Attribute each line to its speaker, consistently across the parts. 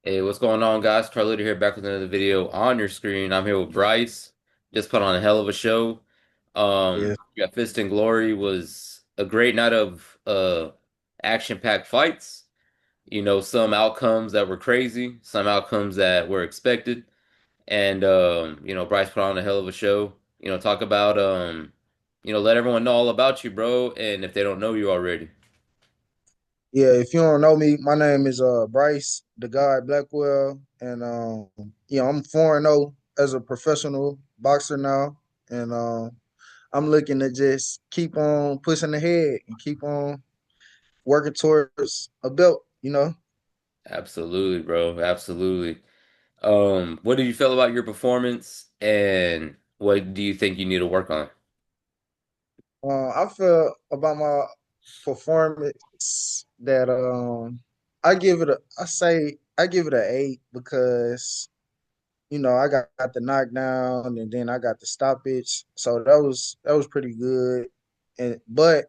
Speaker 1: Hey, what's going on, guys? Carlito here, back with another video on your screen. I'm here with Bryce. Just put on a hell of a show.
Speaker 2: Yeah,
Speaker 1: We got Fist and Glory was a great night of action-packed fights. Some outcomes that were crazy, some outcomes that were expected, and Bryce put on a hell of a show. Talk about let everyone know all about you, bro, and if they don't know you already.
Speaker 2: yeah. If you don't know me, my name is Bryce, Daguad Blackwell, and I'm 4-0 as a professional boxer now, and I'm looking to just keep on pushing ahead and keep on working towards a belt.
Speaker 1: Absolutely, bro. Absolutely. What did you feel about your performance, and what do you think you need to work on?
Speaker 2: I feel about my performance that I give it an 8 because I got the knockdown and then I got the stoppage. So that was pretty good. But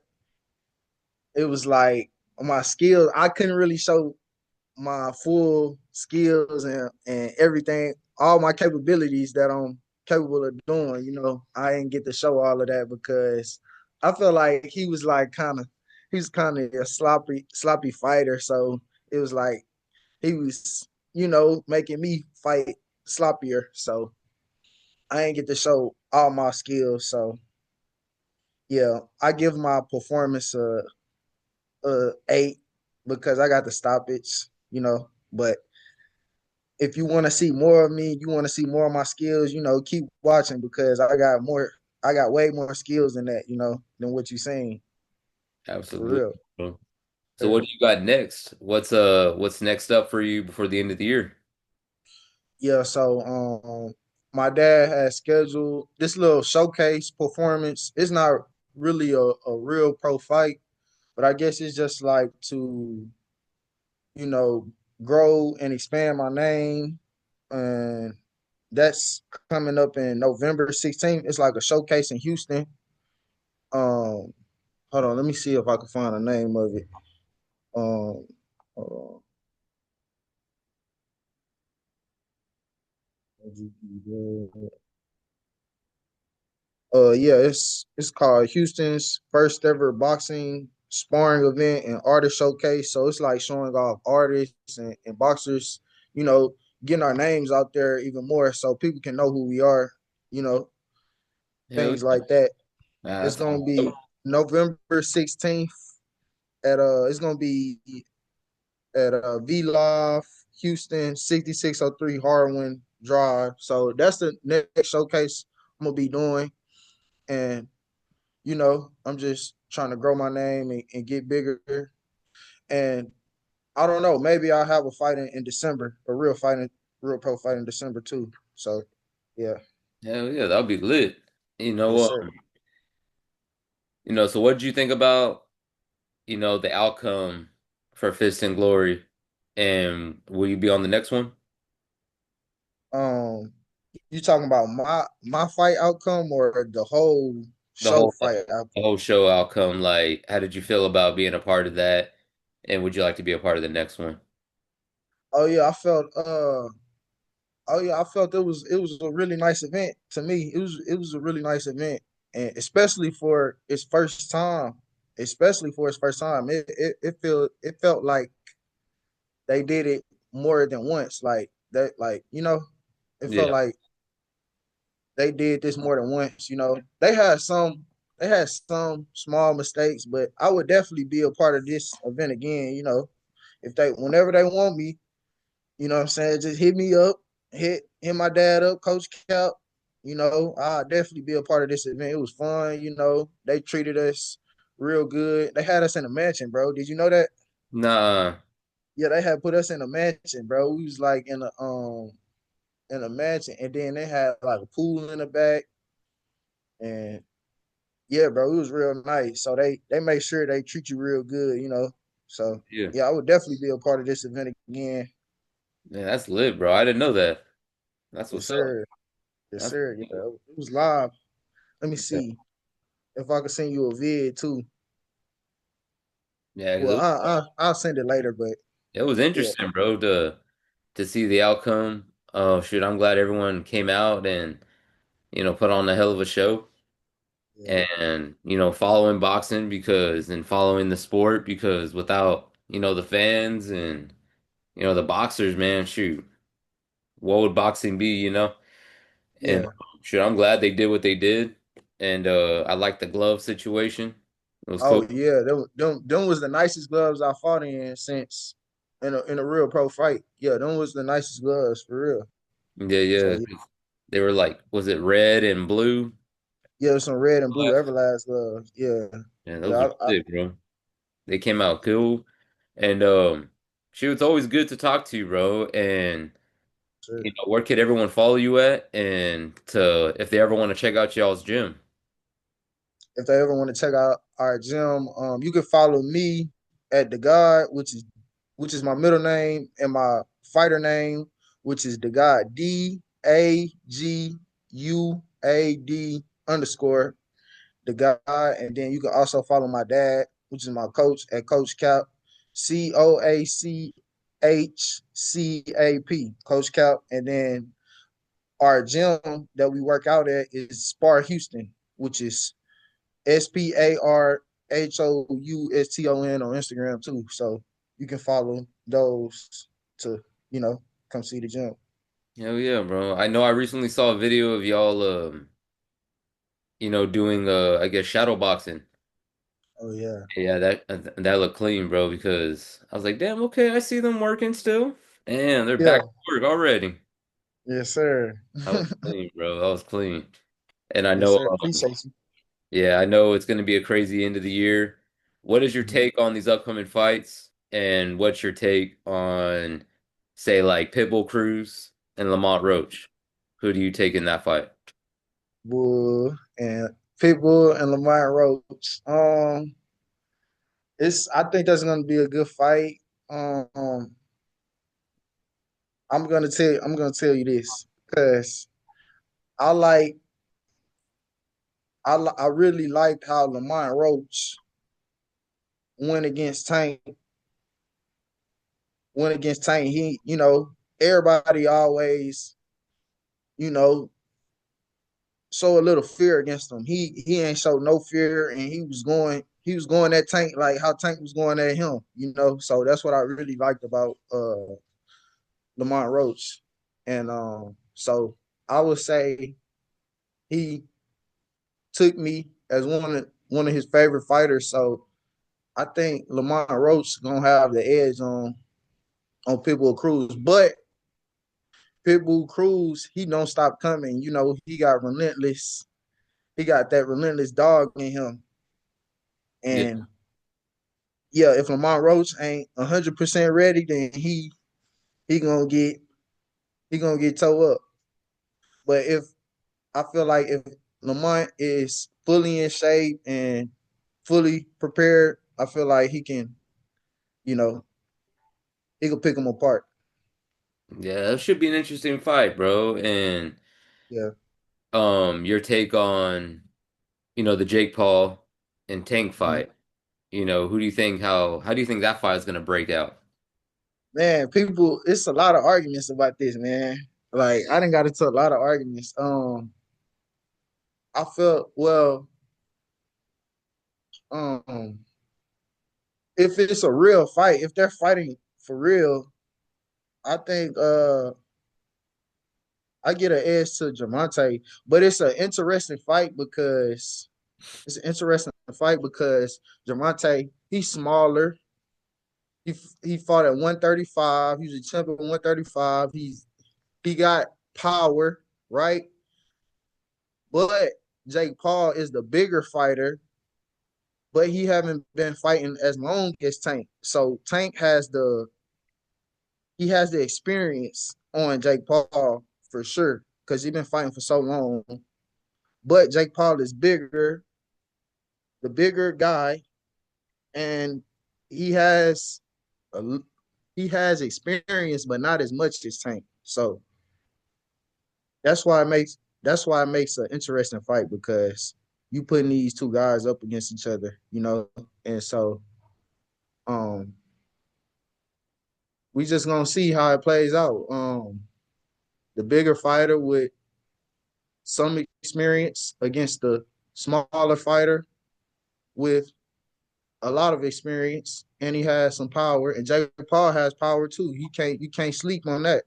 Speaker 2: it was like my skills, I couldn't really show my full skills and everything, all my capabilities that I'm capable of doing. I didn't get to show all of that because I feel like he was kind of a sloppy fighter. So it was like he was, making me fight sloppier. So I ain't get to show all my skills. So yeah, I give my performance a 8 because I got the stoppage. But if you want to see more of me, you want to see more of my skills, keep watching because I got way more skills than that, than what you saying for real.
Speaker 1: Absolutely, bro. So what
Speaker 2: Sure.
Speaker 1: do you got next? What's next up for you before the end of the year?
Speaker 2: Yeah, so my dad has scheduled this little showcase performance. It's not really a real pro fight, but I guess it's just like to, you know, grow and expand my name. And that's coming up in November 16th. It's like a showcase in Houston. Um, Hold on, let me see if I can find the name of it. Um, hold on. Yeah, it's called Houston's first ever boxing sparring event and artist showcase. So it's like showing off artists and boxers, you know, getting our names out there even more so people can know who we are, you know,
Speaker 1: Hell
Speaker 2: things
Speaker 1: yeah.
Speaker 2: like that.
Speaker 1: Nah,
Speaker 2: It's
Speaker 1: that sounds
Speaker 2: gonna be
Speaker 1: dope.
Speaker 2: November 16th it's gonna be at V Live Houston 6603 Harwin Drive. So that's the next showcase I'm gonna be doing. And I'm just trying to grow my name and get bigger. And I don't know, maybe I'll have a fight in December, a real pro fight in December too. So yeah,
Speaker 1: Hell yeah, that'll be lit. You
Speaker 2: yes
Speaker 1: know,
Speaker 2: sir.
Speaker 1: so what did you think about, the outcome for Fist and Glory? And will you be on the next one?
Speaker 2: Um, you talking about my fight outcome or the whole
Speaker 1: The
Speaker 2: show
Speaker 1: whole
Speaker 2: fight
Speaker 1: the
Speaker 2: outcome?
Speaker 1: whole show outcome, like how did you feel about being a part of that? And would you like to be a part of the next one?
Speaker 2: Oh yeah, I felt it was a really nice event to me. It was a really nice event, and especially for its first time, it felt like they did it more than once. Like that, like it felt
Speaker 1: Yeah.
Speaker 2: like they did this more than once. They had some small mistakes, but I would definitely be a part of this event again. If they whenever they want me, what I'm saying? Just hit me up, hit my dad up, Coach Cap. I'll definitely be a part of this event. It was fun, they treated us real good. They had us in a mansion, bro. Did you know that?
Speaker 1: Nah.
Speaker 2: Yeah, they had put us in a mansion, bro. We was like in a mansion, and then they had like a pool in the back. And yeah, bro, it was real nice. So they make sure they treat you real good. So
Speaker 1: Yeah.
Speaker 2: yeah, I would definitely be a part of this event again.
Speaker 1: Man, that's lit, bro. I didn't know that. That's
Speaker 2: Yes,
Speaker 1: what's up.
Speaker 2: sir. Yes,
Speaker 1: That's
Speaker 2: sir. Yeah, it was live. Let me
Speaker 1: yeah,
Speaker 2: see if I can send you a vid too.
Speaker 1: yeah, 'cause
Speaker 2: Well, I'll send it later, but
Speaker 1: it was
Speaker 2: yeah,
Speaker 1: interesting, bro. to see the outcome. Oh shoot, I'm glad everyone came out and put on a hell of a show.
Speaker 2: Yeah,
Speaker 1: And following boxing because and following the sport because without the fans and the boxers, man, shoot, what would boxing be, and
Speaker 2: yeah.
Speaker 1: shoot, I'm glad they did what they did. And I like the glove situation. It was
Speaker 2: Oh
Speaker 1: cool.
Speaker 2: yeah, them was the nicest gloves I fought in since in a real pro fight. Yeah, them was the nicest gloves for real.
Speaker 1: Yeah,
Speaker 2: So
Speaker 1: yeah,
Speaker 2: yeah,
Speaker 1: they were like, was it red and blue?
Speaker 2: yeah, some red and blue
Speaker 1: Black.
Speaker 2: Everlast gloves. Yeah,
Speaker 1: Yeah, those
Speaker 2: yeah.
Speaker 1: are sick, bro. They came out cool. And shoot, it's always good to talk to you, bro. And
Speaker 2: Sure.
Speaker 1: where could everyone follow you at? And to if they ever want to check out y'all's gym.
Speaker 2: If they ever want to check out our gym, you can follow me at Daguad, which is my middle name, and my fighter name, which is Daguad, DAGUAD Daguad. And then you can also follow my dad, which is my coach at Coach Cap, COACHCAP, Coach Cap. And then our gym that we work out at is Spar Houston, which is SPARHOUSTON on Instagram too. So you can follow those to, come see the gym.
Speaker 1: Hell yeah, bro. I know I recently saw a video of y'all doing I guess shadow boxing.
Speaker 2: Oh yeah.
Speaker 1: Yeah, that looked clean, bro, because I was like, damn, okay, I see them working still. Damn, they're back
Speaker 2: Yeah.
Speaker 1: to work already.
Speaker 2: Yes, sir.
Speaker 1: That was clean, bro. That was clean. And I
Speaker 2: Yes,
Speaker 1: know
Speaker 2: sir. Appreciate you.
Speaker 1: yeah, I know it's gonna be a crazy end of the year. What is your
Speaker 2: Mhm.
Speaker 1: take on these upcoming fights? And what's your take on say like Pitbull Cruz and Lamont Roach? Who do you take in that fight?
Speaker 2: Bull and Pitbull and Lamar Roach. I think that's gonna be a good fight. Um, I'm gonna tell you this because I like I really liked how Lamar Roach went against Tank. Went against Tank. Everybody always, you know, show a little fear against him. He ain't show no fear, and he was going at Tank like how Tank was going at him. So that's what I really liked about Lamont Roach, and so I would say he took me as one of his favorite fighters. So I think Lamont Roach gonna have the edge on Pitbull Cruz, but Pitbull Cruz he don't stop coming. He got relentless. He got that relentless dog in him,
Speaker 1: Yeah,
Speaker 2: and yeah, if Lamont Roach ain't 100% ready, then he gonna get he gonna get toe up. But if I feel like if Lamont is fully in shape and fully prepared, I feel like you know, he can pick him apart.
Speaker 1: yeah, that should be an interesting fight, bro. And
Speaker 2: Yeah,
Speaker 1: your take on the Jake Paul and Tank
Speaker 2: mhm.
Speaker 1: fight. Who do you think how do you think that fight is gonna break out?
Speaker 2: Man, it's a lot of arguments about this, man. Like I didn't got into a lot of arguments. I felt well. Um, if it's a real fight, if they're fighting for real, I think I get an edge to Jamonte, but it's an interesting fight because Jamonte he's smaller. He fought at 135. He was a champion at 135. He got power, right? But Jake Paul is the bigger fighter, but he haven't been fighting as long as Tank. So Tank has the experience on Jake Paul for sure because he's been fighting for so long. But Jake Paul is bigger, the bigger guy, and he has a, he has experience, but not as much as Tank. So that's why it makes an interesting fight because you putting these two guys up against each other, and so um we just gonna see how it plays out. The bigger fighter with some experience against the smaller fighter with a lot of experience, and he has some power. And Jake Paul has power too. You can't sleep on that.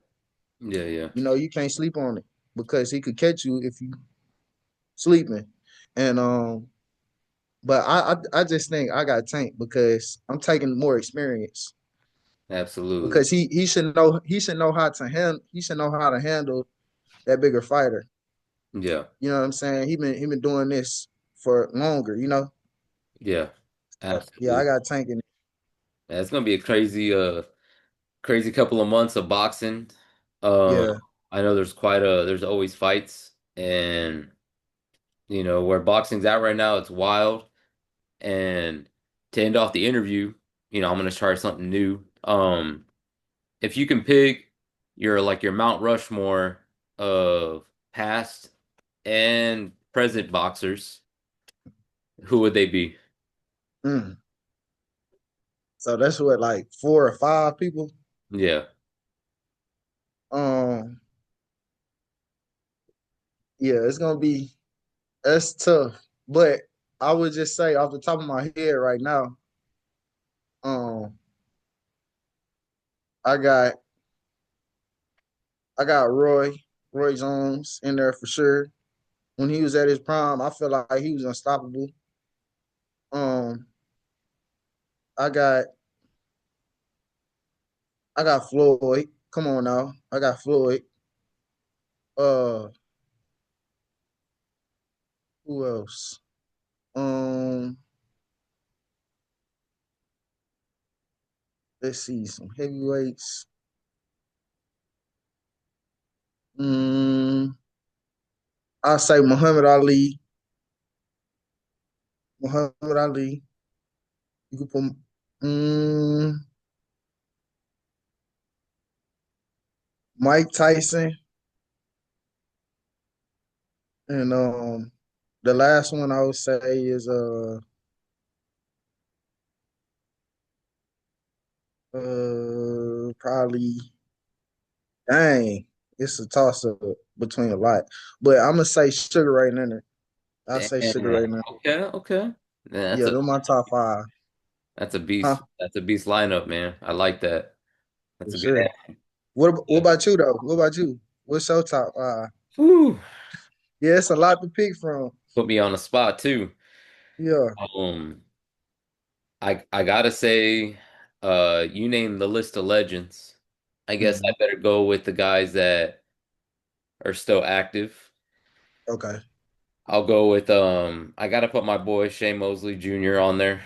Speaker 1: Yeah, yeah,
Speaker 2: You know, you can't sleep on it because he could catch you if you sleeping. And but I just think I got Tank because I'm taking more experience
Speaker 1: absolutely.
Speaker 2: because he should know how to he should know how to handle that bigger fighter.
Speaker 1: Yeah,
Speaker 2: You know what I'm saying? He been doing this for longer. You know.
Speaker 1: yeah,
Speaker 2: So, yeah, I
Speaker 1: absolutely.
Speaker 2: got Tank in.
Speaker 1: Yeah, it's gonna be a crazy couple of months of boxing. Um,
Speaker 2: Yeah.
Speaker 1: I know there's always fights, and where boxing's at right now, it's wild. And to end off the interview, I'm gonna try something new. If you can pick your Mount Rushmore of past and present boxers, who would they be?
Speaker 2: Mm. So that's what like 4 or 5 people.
Speaker 1: Yeah,
Speaker 2: Um. Yeah, it's gonna be that's tough. But I would just say off the top of my head right now, um, I got I got Roy Jones in there for sure. When he was at his prime, I feel like he was unstoppable. Um, I got I got Floyd. Come on now, I got Floyd. Uh, who else? Um, let's see some heavyweights. Mm, I'll say Muhammad Ali. Muhammad Ali. You could put mm, Mike Tyson, and the last one I would say is probably dang. It's a toss up between a lot, but I'm gonna say Sugar Ray Leonard. I'll say Sugar
Speaker 1: damn.
Speaker 2: Ray Leonard.
Speaker 1: Okay, okay. Yeah,
Speaker 2: Yeah, they're my top five.
Speaker 1: that's a
Speaker 2: Huh?
Speaker 1: beast. That's a beast lineup, man. I like that.
Speaker 2: For
Speaker 1: That's a good.
Speaker 2: sure. What about you though? What about you? What's your top five?
Speaker 1: Whew.
Speaker 2: Yeah, it's a lot to pick from.
Speaker 1: Put me on the spot too.
Speaker 2: Yeah.
Speaker 1: Um, I gotta say, you name the list of legends. I guess I
Speaker 2: Mhm.
Speaker 1: better go with the guys that are still active.
Speaker 2: Okay.
Speaker 1: I'll go with I gotta put my boy Shane Mosley Jr. on there.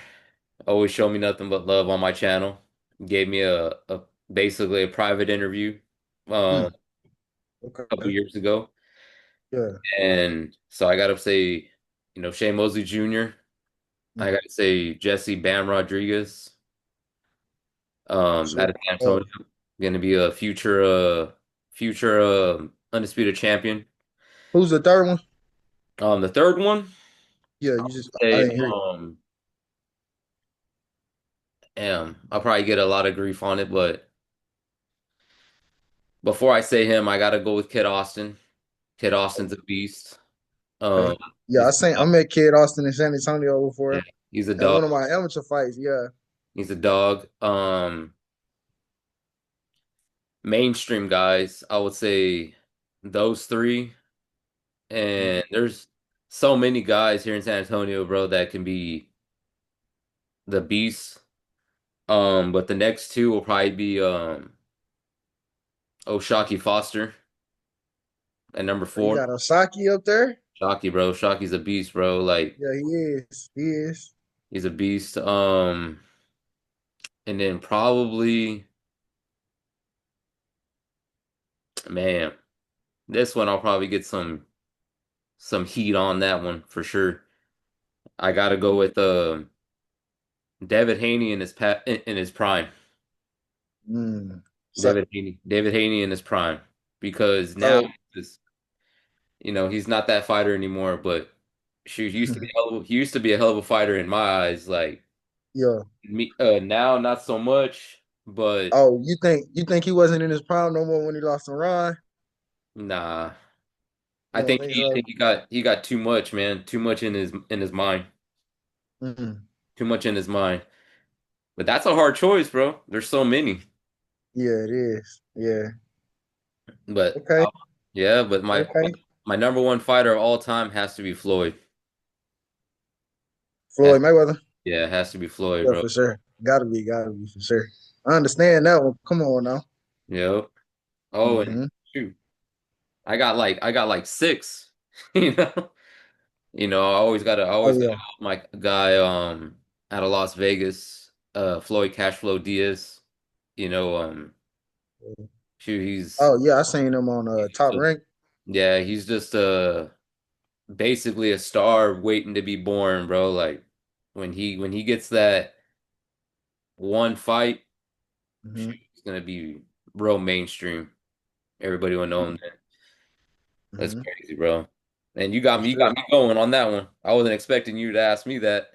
Speaker 1: Always show me nothing but love on my channel. Gave me a basically a private interview
Speaker 2: Mm.
Speaker 1: a couple
Speaker 2: Okay.
Speaker 1: years ago.
Speaker 2: Yeah.
Speaker 1: And so I gotta say, Shane Mosley Jr. I
Speaker 2: Mm.
Speaker 1: gotta say Jesse Bam Rodriguez,
Speaker 2: Sure.
Speaker 1: out of San Antonio, gonna be a future undisputed champion.
Speaker 2: Who's the third one?
Speaker 1: The third one,
Speaker 2: Yeah,
Speaker 1: I'll
Speaker 2: you just I
Speaker 1: say
Speaker 2: didn't hear.
Speaker 1: I'll probably get a lot of grief on it, but before I say him, I gotta go with Kid Austin. Kid Austin's a beast.
Speaker 2: Okay.
Speaker 1: Um,
Speaker 2: Yeah,
Speaker 1: he's
Speaker 2: I met Kid Austin in San Antonio
Speaker 1: yeah,
Speaker 2: before
Speaker 1: he's a
Speaker 2: at
Speaker 1: dog.
Speaker 2: one of my amateur fights. Yeah.
Speaker 1: He's a dog. Mainstream guys, I would say those three.
Speaker 2: Mm.
Speaker 1: And there's so many guys here in San Antonio, bro, that can be the beast. But the next two will probably be Shocky Foster at number
Speaker 2: You
Speaker 1: 4.
Speaker 2: got Osaki up there?
Speaker 1: Shocky, bro. Shocky's a beast, bro. Like
Speaker 2: Yeah, he is. He is.
Speaker 1: he's a beast. And then probably, man, this one I'll probably get some heat on that one for sure. I gotta go with David Haney in his prime.
Speaker 2: Mm. So,
Speaker 1: David Haney in his prime, because now
Speaker 2: so
Speaker 1: it's, he's not that fighter anymore. But shoot, he used to be a hell of a fighter in my eyes. Like
Speaker 2: yeah.
Speaker 1: me, now not so much. But
Speaker 2: Oh, you think he wasn't in his prime no more when he lost to Ron?
Speaker 1: nah, I
Speaker 2: You don't
Speaker 1: think
Speaker 2: think
Speaker 1: he
Speaker 2: so?
Speaker 1: think he got too much, man. Too much in his mind.
Speaker 2: Mm-mm.
Speaker 1: Too much in his mind. But that's a hard choice, bro. There's so many.
Speaker 2: Yeah, it is. Yeah.
Speaker 1: But
Speaker 2: Okay.
Speaker 1: yeah, but
Speaker 2: Okay.
Speaker 1: my number one fighter of all time has to be Floyd. Has
Speaker 2: Floyd Mayweather.
Speaker 1: yeah, it has to be Floyd,
Speaker 2: Yeah,
Speaker 1: bro.
Speaker 2: for sure. Gotta be for sure. I understand that one. Come on now.
Speaker 1: Yep. Oh, and
Speaker 2: Mm-hmm.
Speaker 1: shoot, I got like six. You know, I
Speaker 2: Oh
Speaker 1: always gotta
Speaker 2: yeah.
Speaker 1: help my guy out of Las Vegas, Floyd Cashflow Diaz. You know, shoot,
Speaker 2: Oh yeah, I seen him on
Speaker 1: he's just
Speaker 2: Top Rank.
Speaker 1: yeah, he's just basically a star waiting to be born, bro. Like when he gets that one fight,
Speaker 2: Mm-hmm.
Speaker 1: shoot, it's gonna be real mainstream. Everybody will know him then. That's
Speaker 2: Mm-hmm.
Speaker 1: crazy, bro. And
Speaker 2: For
Speaker 1: you
Speaker 2: sure.
Speaker 1: got me going on that one. I wasn't expecting you to ask me that.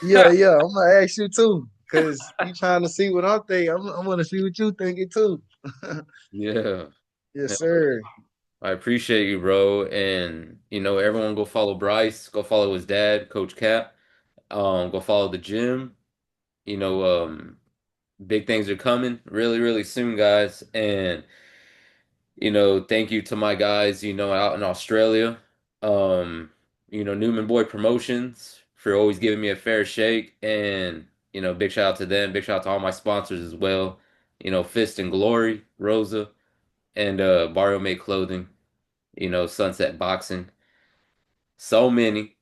Speaker 2: Yeah, yeah. I'm gonna ask you too, cause you trying to see what I'm thinking. I'm gonna see what you thinking too.
Speaker 1: Yeah.
Speaker 2: Yes,
Speaker 1: Yeah.
Speaker 2: sir.
Speaker 1: I appreciate you, bro. And everyone go follow Bryce, go follow his dad, Coach Cap. Go follow the gym. You know, big things are coming really, really soon, guys. And thank you to my guys, out in Australia. Um, Nunanboy Promotions for always giving me a fair shake. And, big shout out to them. Big shout out to all my sponsors as well. Fist and Glory, Rosa, and Barrio Made Clothing, Sunset Boxing. So many.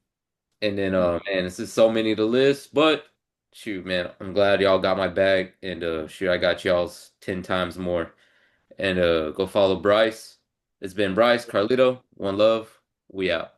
Speaker 1: And then man, this is so many to list, but shoot, man, I'm glad y'all got my bag and shoot, I got y'all's 10 times more. And go follow Bryce. It's been Bryce, Carlito, one love. We out.